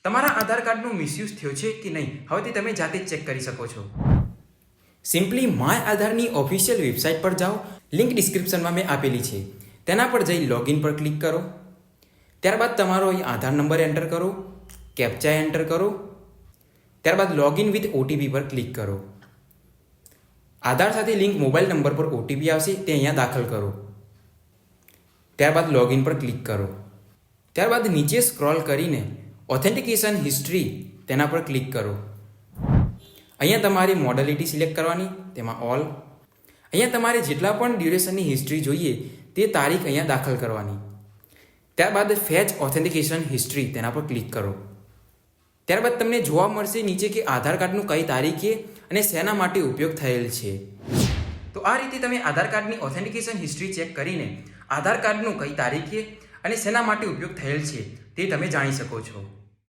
તમારા આધાર કાર્ડનો મિસયુઝ થયો છે કે નહીં હવેથી તમે જાતે જ ચેક કરી શકો છો. સિમ્પલી માય આધારની ઓફિશિયલ વેબસાઇટ પર જાઓ. લિંક ડિસ્ક્રિપ્શનમાં મેં આપેલી છે. તેના પર જઈ લોગિન પર ક્લિક કરો. ત્યારબાદ તમારો અહીં આધાર નંબર એન્ટર કરો, કેપ્ચા એન્ટર કરો. ત્યારબાદ લોગિન વિથ ઓટીપી પર ક્લિક કરો. આધાર સાથે લિંક મોબાઈલ નંબર પર ઓટીપી આવશે તે અહીંયા દાખલ કરો. ત્યારબાદ લોગિન પર ક્લિક કરો. ત્યારબાદ નીચે સ્ક્રોલ કરીને ઓથેન્ટિકેશન હિસ્ટ્રી તેના પર ક્લિક કરો. અહીંયા તમારી મોડેલિટી સિલેક્ટ કરવાની, તેમાં ઓલ. અહીંયા તમારે જેટલા પણ ડ્યુરેશનની હિસ્ટ્રી જોઈએ તે તારીખ અહીંયા દાખલ કરવાની. ત્યારબાદ ફેચ ઓથેન્ટિકેશન હિસ્ટ્રી તેના પર ક્લિક કરો. ત્યારબાદ તમને જોવા મળશે નીચે કે આધાર કાર્ડનું કઈ તારીખે અને શેના માટે ઉપયોગ થયેલ છે. તો આ રીતે તમે આધાર કાર્ડની ઓથેન્ટિકેશન હિસ્ટ્રી ચેક કરીને આધાર કાર્ડનું કઈ તારીખે અને શેના માટે ઉપયોગ થયેલ છે તે તમે જાણી શકો છો.